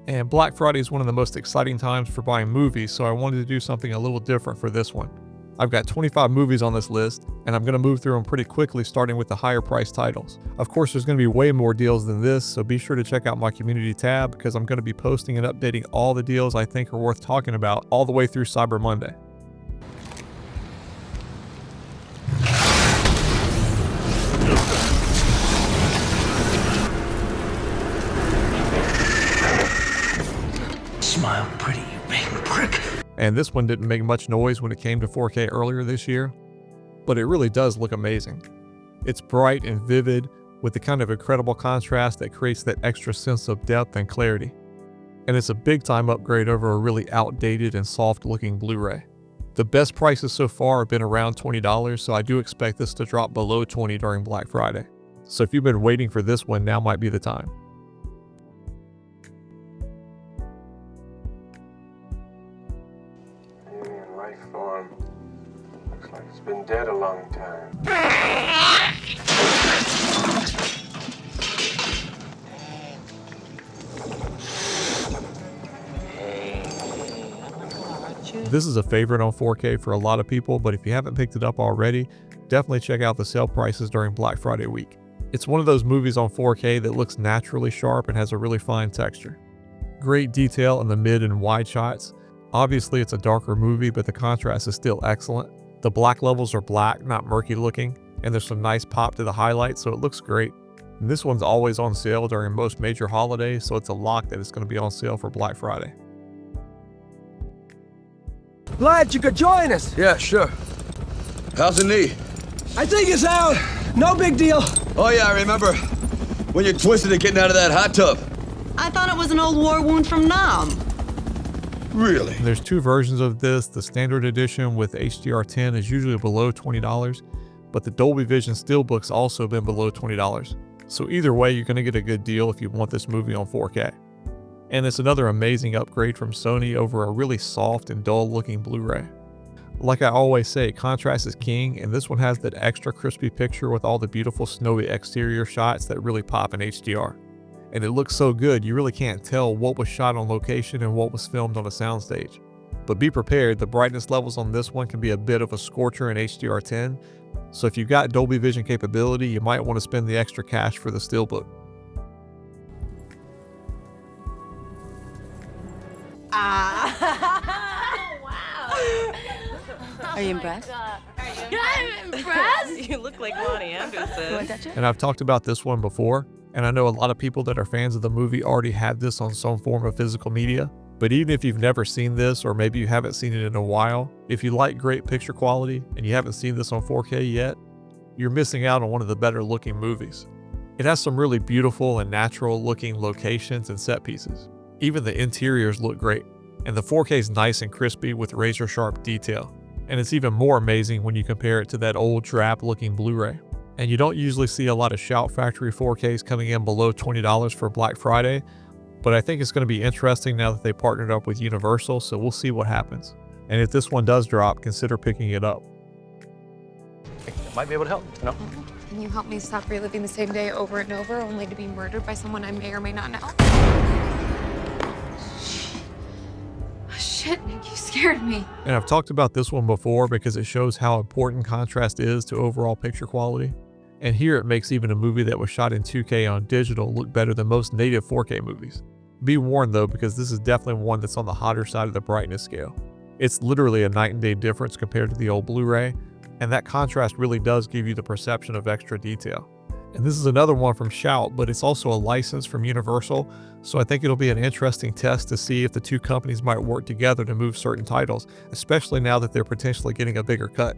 And Black Friday is one of the most exciting times for buying movies, so I wanted to do something a little different for this one. I've got 25 movies on this list, and I'm going to move through them pretty quickly, starting with the higher priced titles. Of course, there's going to be way more deals than this, so be sure to check out my community tab because I'm going to be posting and updating all the deals I think are worth talking about all the way through Cyber Monday. Smile pretty, you big prick. And this one didn't make much noise when it came to 4K earlier this year, but it really does look amazing. It's bright and vivid with the kind of incredible contrast that creates that extra sense of depth and clarity. And it's a big time upgrade over a really outdated and soft looking Blu-ray. The best prices so far have been around $20, so I do expect this to drop below $20 during Black Friday. So if you've been waiting for this one, now might be the time. Life form. Looks like it's been dead a long time. This is a favorite on 4K for a lot of people, but if you haven't picked it up already, definitely check out the sale prices during Black Friday week. It's one of those movies on 4K that looks naturally sharp and has a really fine texture. Great detail in the mid and wide shots. Obviously it's a darker movie, but the contrast is still excellent. The black levels are black, not murky looking, and there's some nice pop to the highlights, so it looks great. And this one's always on sale during most major holidays, so it's a lock that it's going to be on sale for Black Friday. Glad you could join us. Yeah, sure. How's the knee? I think it's out. No big deal. Oh yeah, I remember when you twisted it getting out of that hot tub. I thought it was an old war wound from Nam. Really? There's two versions of this. The standard edition with HDR10 is usually below $20, but the Dolby Vision Steelbook's also been below $20. So either way, you're going to get a good deal if you want this movie on 4K. And it's another amazing upgrade from Sony over a really soft and dull looking Blu-ray. Like I always say, contrast is king, and this one has that extra crispy picture with all the beautiful snowy exterior shots that really pop in HDR. And it looks so good, you really can't tell what was shot on location and what was filmed on a soundstage. But be prepared, the brightness levels on this one can be a bit of a scorcher in HDR10, so if you've got Dolby Vision capability, you might want to spend the extra cash for the Steelbook. Wow. Are you impressed? I'm impressed. You look like Lonnie Anderson. Want to touch it? And I've talked about this one before, and I know a lot of people that are fans of the movie already have this on some form of physical media. But even if you've never seen this, or maybe you haven't seen it in a while, if you like great picture quality and you haven't seen this on 4K yet, you're missing out on one of the better looking movies. It has some really beautiful and natural looking locations and set pieces. Even the interiors look great, and the 4K is nice and crispy with razor sharp detail. And it's even more amazing when you compare it to that old drab looking Blu-ray. And you don't usually see a lot of Shout Factory 4Ks coming in below $20 for Black Friday, but I think it's going to be interesting now that they partnered up with Universal, so we'll see what happens. And if this one does drop, consider picking it up. Might be able to help, you know? Can you help me stop reliving the same day over and over, only to be murdered by someone I may or may not know? Shit, Nick, you scared me. And I've talked about this one before because it shows how important contrast is to overall picture quality. And here it makes even a movie that was shot in 2K on digital look better than most native 4K movies. Be warned though, because this is definitely one that's on the hotter side of the brightness scale. It's literally a night and day difference compared to the old Blu-ray, and that contrast really does give you the perception of extra detail. And this is another one from Shout, but it's also a license from Universal, so I think it'll be an interesting test to see if the two companies might work together to move certain titles, especially now that they're potentially getting a bigger cut.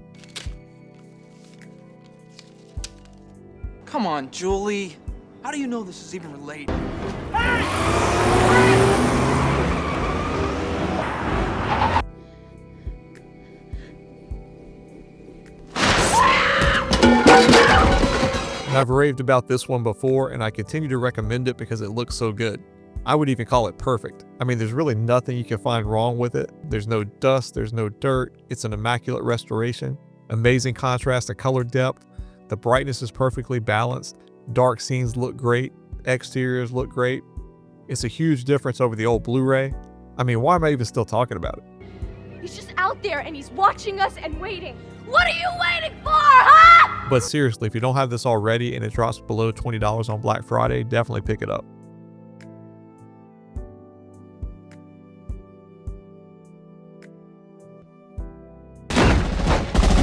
Come on, Julie. How do you know this is even related? And I've raved about this one before, and I continue to recommend it because it looks so good. I would even call it perfect. I mean, there's really nothing you can find wrong with it. There's no dust, there's no dirt. It's an immaculate restoration. Amazing contrast and color depth. The brightness is perfectly balanced. Dark scenes look great. Exteriors look great. It's a huge difference over the old Blu-ray. I mean, why am I even still talking about it? He's just out there and he's watching us and waiting. What are you waiting for, huh? But seriously, if you don't have this already and it drops below $20 on Black Friday, definitely pick it up.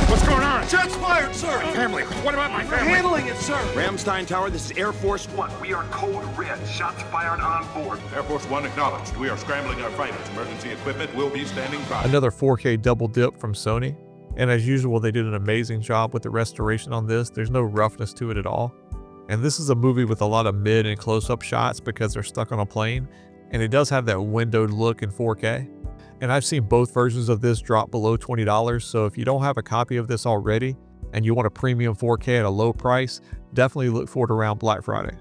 What's going on? Shots fired, sir! Family, what about my family? Handling it, sir! Ramstein Tower, this is Air Force One. We are code red. Shots fired on board. Air Force One acknowledged. We are scrambling our fighters. Emergency equipment will be standing by. Another 4K double dip from Sony. And as usual, they did an amazing job with the restoration on this. There's no roughness to it at all. And this is a movie with a lot of mid and close-up shots because they're stuck on a plane. And it does have that windowed look in 4K. And I've seen both versions of this drop below $20, so if you don't have a copy of this already and you want a premium 4K at a low price, definitely look for it around Black Friday.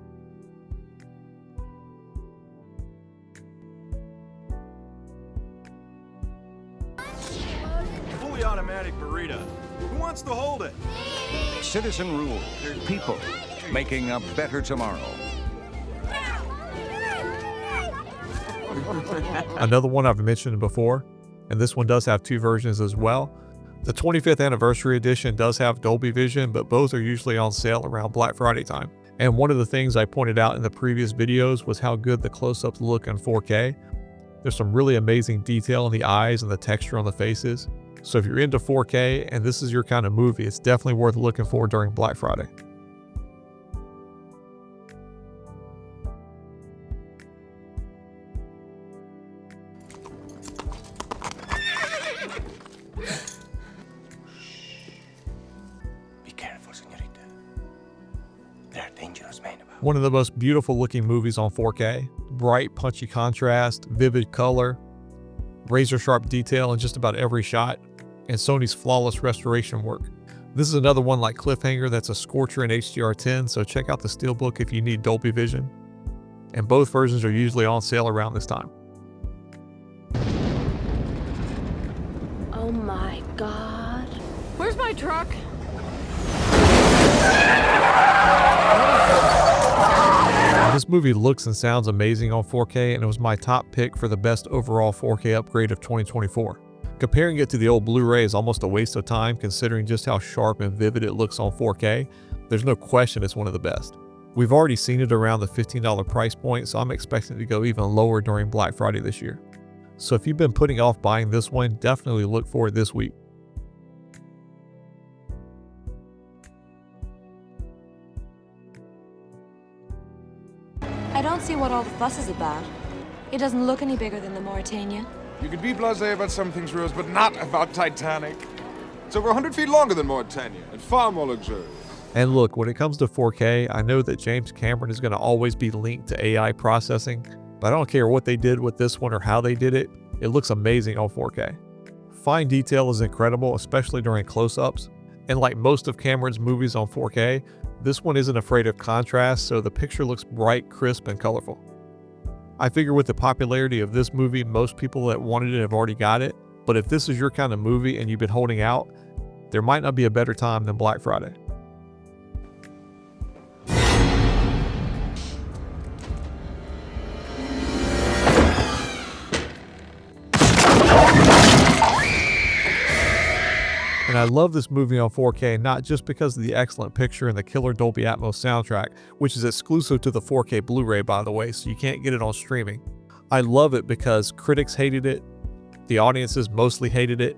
Fully automatic burrito. Who wants to hold it? Citizen rule. People making a better tomorrow. Another one I've mentioned before, and this one does have two versions as well. The 25th anniversary edition does have Dolby Vision, but both are usually on sale around Black Friday time. And one of the things I pointed out in the previous videos was how good the close-ups look in 4K. There's some really amazing detail in the eyes and the texture on the faces. So if you're into 4K and this is your kind of movie, it's definitely worth looking for during Black Friday. One of the most beautiful looking movies on 4K. Bright, punchy contrast, vivid color, razor sharp detail in just about every shot, and Sony's flawless restoration work. This is another one like Cliffhanger that's a scorcher in HDR10, so check out the Steelbook if you need Dolby Vision. And both versions are usually on sale around this time. Oh my God. Where's my truck? This movie looks and sounds amazing on 4K, and it was my top pick for the best overall 4K upgrade of 2024. Comparing it to the old Blu-ray is almost a waste of time considering just how sharp and vivid it looks on 4K. There's no question it's one of the best. We've already seen it around the $15 price point, so I'm expecting it to go even lower during Black Friday this year. So if you've been putting off buying this one, definitely look for it this week. I don't see what all the fuss is about. It doesn't look any bigger than the Mauritania. You could be blasé about some things, Rose, but not about Titanic. It's over 100 feet longer than Mauritania, and far more luxurious. And look, when it comes to 4K, I know that James Cameron is going to always be linked to AI processing, but I don't care what they did with this one or how they did it, it looks amazing on 4K. Fine detail is incredible, especially during close-ups, and like most of Cameron's movies on 4K, this one isn't afraid of contrast, so the picture looks bright, crisp, and colorful. I figure with the popularity of this movie, most people that wanted it have already got it, but if this is your kind of movie and you've been holding out, there might not be a better time than Black Friday. And I love this movie on 4K not just because of the excellent picture and the killer Dolby Atmos soundtrack, which is exclusive to the 4K Blu-ray by the way, so you can't get it on streaming. I love it because critics hated it, the audiences mostly hated it,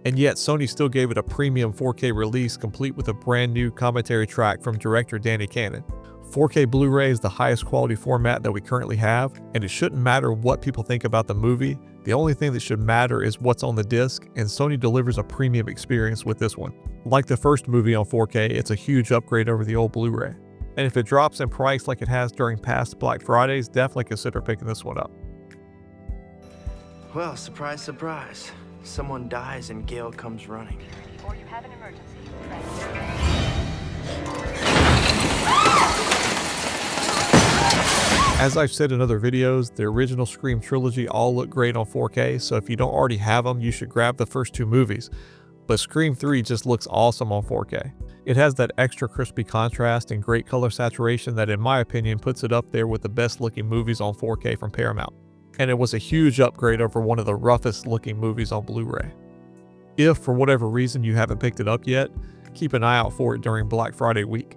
and yet Sony still gave it a premium 4K release complete with a brand new commentary track from director Danny Cannon. 4K Blu-ray is the highest quality format that we currently have, and it shouldn't matter what people think about the movie. The only thing that should matter is what's on the disc, and Sony delivers a premium experience with this one. Like the first movie on 4K, it's a huge upgrade over the old Blu-ray. And if it drops in price like it has during past Black Fridays, definitely consider picking this one up. Well, surprise, surprise. Someone dies and Gail comes running. Or you have an emergency. As I've said in other videos, the original Scream trilogy all look great on 4K, so if you don't already have them, you should grab the first two movies. But Scream 3 just looks awesome on 4K. It has that extra crispy contrast and great color saturation that in my opinion puts it up there with the best looking movies on 4K from Paramount. And it was a huge upgrade over one of the roughest looking movies on Blu-ray. If for whatever reason you haven't picked it up yet, keep an eye out for it during Black Friday week.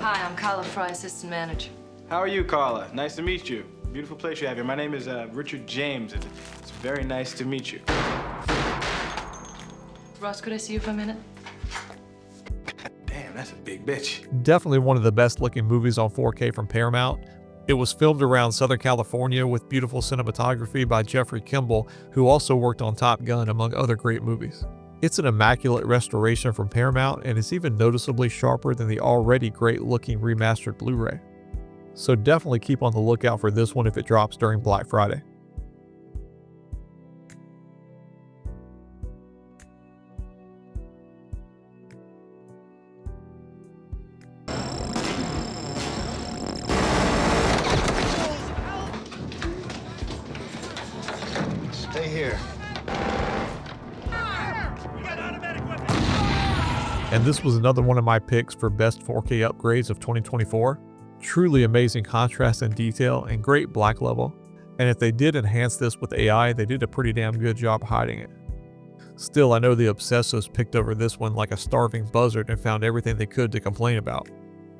Hi, I'm Carla Fry, assistant manager. How are you, Carla? Nice to meet you. Beautiful place you have here. My name is Richard James. It's very nice to meet you. Ross, could I see you for a minute? Damn, that's a big bitch. Definitely one of the best looking movies on 4K from Paramount. It was filmed around Southern California with beautiful cinematography by Jeffrey Kimball, who also worked on Top Gun among other great movies. It's an immaculate restoration from Paramount, and it's even noticeably sharper than the already great looking remastered Blu-ray. So definitely keep on the lookout for this one if it drops during Black Friday. Stay here. And this was another one of my picks for best 4K upgrades of 2024. Truly amazing contrast and detail and great black level. And if they did enhance this with AI, they did a pretty damn good job hiding it. Still, I know the obsessives picked over this one like a starving buzzard and found everything they could to complain about.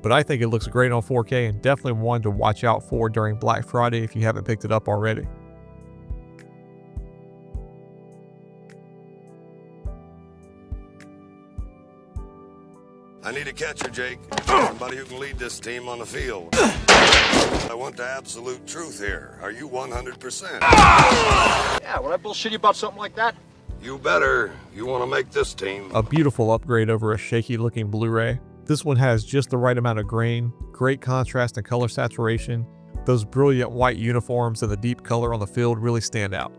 But I think it looks great on 4K and definitely one to watch out for during Black Friday if you haven't picked it up already. I need a catcher, Jake. Somebody who can lead this team on the field. I want the absolute truth here. Are you 100%? Yeah, would I bullshit you about something like that? You better. You want to make this team. A beautiful upgrade over a shaky looking Blu-ray. This one has just the right amount of grain, great contrast and color saturation. Those brilliant white uniforms and the deep color on the field really stand out.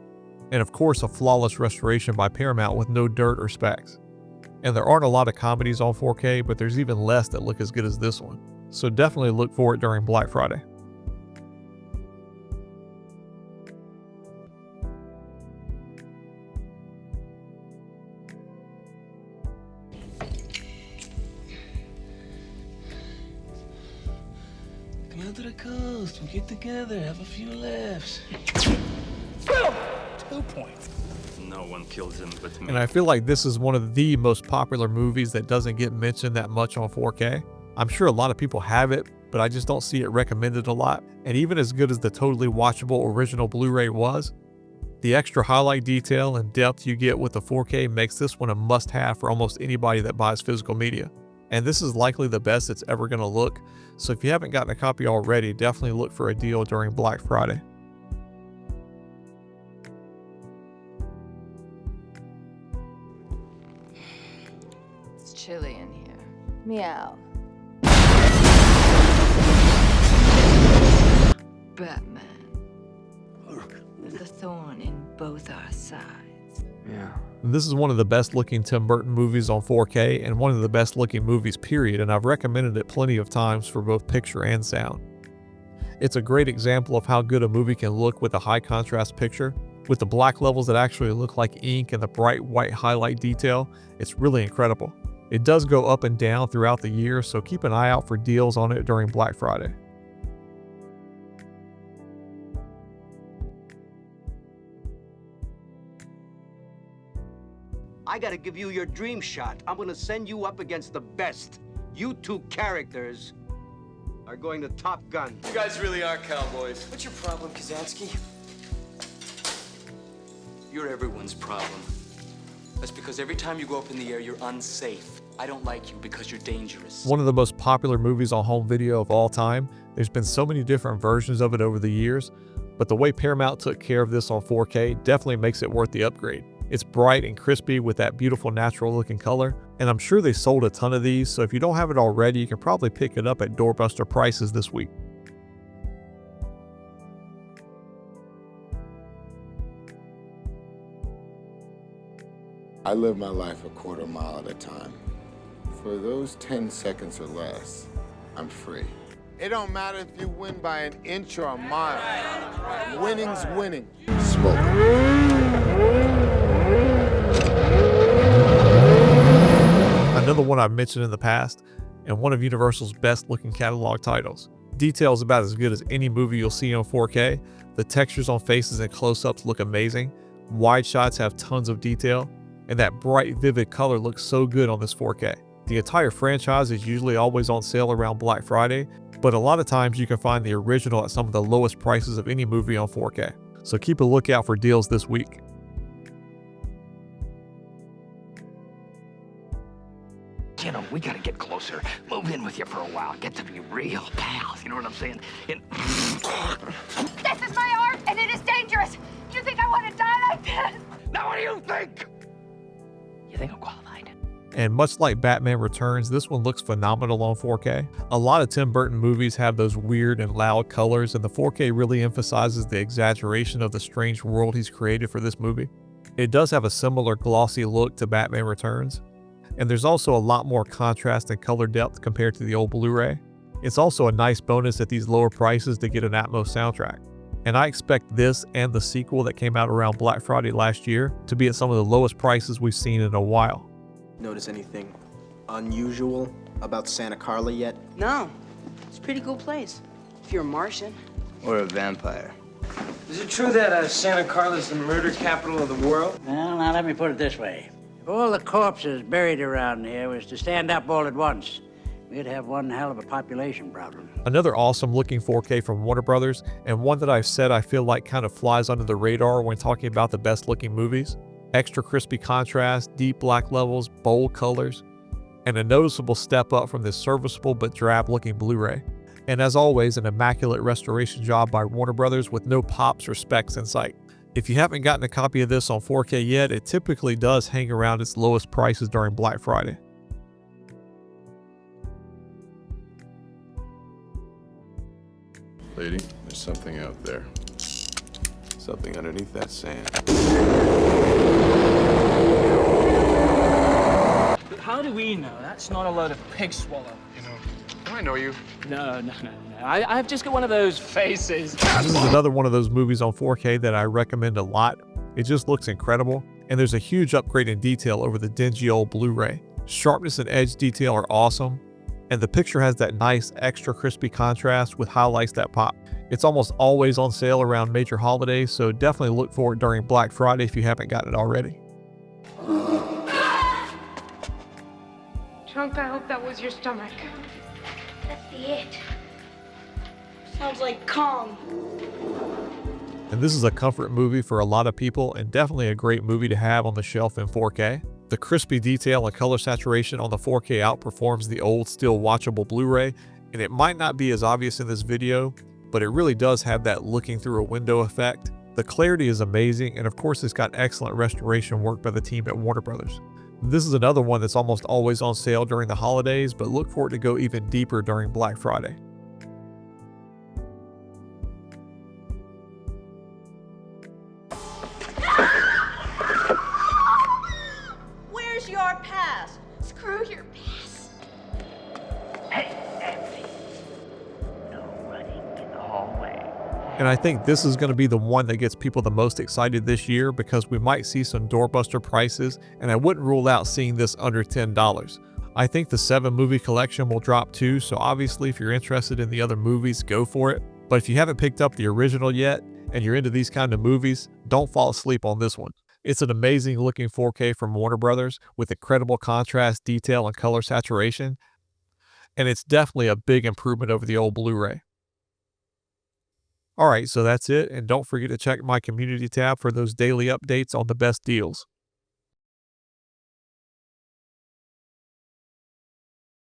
And of course, a flawless restoration by Paramount with no dirt or specks. And there aren't a lot of comedies on 4K, but there's even less that look as good as this one. So definitely look for it during Black Friday. Come out to the coast, we'll get together, have a few laughs. 2 points. No one kills him but me. And I feel like this is one of the most popular movies that doesn't get mentioned that much on 4K. I'm sure a lot of people have it, but I just don't see it recommended a lot. And even as good as the totally watchable original Blu-ray was, the extra highlight detail and depth you get with the 4K makes this one a must-have for almost anybody that buys physical media. And this is likely the best it's ever going to look, so if you haven't gotten a copy already, definitely look for a deal during Black Friday. It's chilly in here. Meow. Batman. There's a thorn in both our sides. Yeah. This is one of the best looking Tim Burton movies on 4K and one of the best looking movies period, and I've recommended it plenty of times for both picture and sound. It's a great example of how good a movie can look with a high contrast picture. With the black levels that actually look like ink and the bright white highlight detail, it's really incredible. It does go up and down throughout the year, so keep an eye out for deals on it during Black Friday. I gotta give you your dream shot. I'm gonna send you up against the best. You two characters are going to Top Gun. You guys really are cowboys. What's your problem, Kazansky? You're everyone's problem. That's because every time you go up in the air, you're unsafe. I don't like you because you're dangerous. One of the most popular movies on home video of all time. There's been so many different versions of it over the years, but the way Paramount took care of this on 4K definitely makes it worth the upgrade. It's bright and crispy with that beautiful natural looking color, and I'm sure they sold a ton of these, so if you don't have it already, you can probably pick it up at doorbuster prices this week. I live my life a quarter mile at a time. For those 10 seconds or less, I'm free. It don't matter if you win by an inch or a mile. Winning's winning. Smoke. Another one I've mentioned in the past, and one of Universal's best looking catalog titles. Detail is about as good as any movie you'll see on 4K. The textures on faces and close-ups look amazing. Wide shots have tons of detail, and that bright, vivid color looks so good on this 4K. The entire franchise is usually always on sale around Black Friday, but a lot of times you can find the original at some of the lowest prices of any movie on 4K. So keep a lookout for deals this week. You know, we gotta get closer. Move in with you for a while. Get to be real pals. You know what I'm saying? This is my art, and it is dangerous. You think I want to die like this? Now what do you think? You think I'm qualified? And much like Batman Returns, this one looks phenomenal on 4K. A lot of Tim Burton movies have those weird and loud colors, and the 4K really emphasizes the exaggeration of the strange world he's created for this movie. It does have a similar glossy look to Batman Returns, and there's also a lot more contrast and color depth compared to the old Blu-ray. It's also a nice bonus at these lower prices to get an Atmos soundtrack. And I expect this and the sequel that came out around Black Friday last year to be at some of the lowest prices we've seen in a while. Notice anything unusual about Santa Carla yet? No. It's a pretty cool place. If you're a Martian. Or a vampire. Is it true that Santa Carla's the murder capital of the world? Well, now let me put it this way. If all the corpses buried around here was to stand up all at once, we'd have one hell of a population problem. Another awesome looking 4K from Warner Brothers, and one that I've said I feel like kind of flies under the radar when talking about the best looking movies. Extra crispy contrast, deep black levels, bold colors, and a noticeable step up from this serviceable but drab looking Blu-ray. And as always, an immaculate restoration job by Warner Brothers with no pops or specs in sight. If you haven't gotten a copy of this on 4K yet, it typically does hang around its lowest prices during Black Friday. Lady, there's something out there. Something underneath that sand. How do we know? That's not a load of pig swallow. You know, I know you. No. I've just got one of those faces. This is another one of those movies on 4K that I recommend a lot. It just looks incredible, and there's a huge upgrade in detail over the dingy old Blu-ray. Sharpness and edge detail are awesome, and the picture has that nice extra crispy contrast with highlights that pop. It's almost always on sale around major holidays, so definitely look for it during Black Friday if you haven't gotten it already. Chunk, I hope that was your stomach. That's the it. Sounds like Kong. And this is a comfort movie for a lot of people, and definitely a great movie to have on the shelf in 4K. The crispy detail and color saturation on the 4K outperforms the old, still watchable Blu-ray, and it might not be as obvious in this video, but it really does have that looking through a window effect. The clarity is amazing, and of course it's got excellent restoration work by the team at Warner Brothers. This is another one that's almost always on sale during the holidays, but look for it to go even deeper during Black Friday. Where's your pass? Screw your pass. Hey, Anthony. No running in the hallway. And I think this is going to be the one that gets people the most excited this year because we might see some doorbuster prices, and I wouldn't rule out seeing this under $10. I think the 7-movie collection will drop too, so obviously if you're interested in the other movies, go for it. But if you haven't picked up the original yet, and you're into these kind of movies, don't fall asleep on this one. It's an amazing looking 4K from Warner Brothers with incredible contrast, detail, and color saturation, and it's definitely a big improvement over the old Blu-ray. Alright, so that's it, and don't forget to check my community tab for those daily updates on the best deals.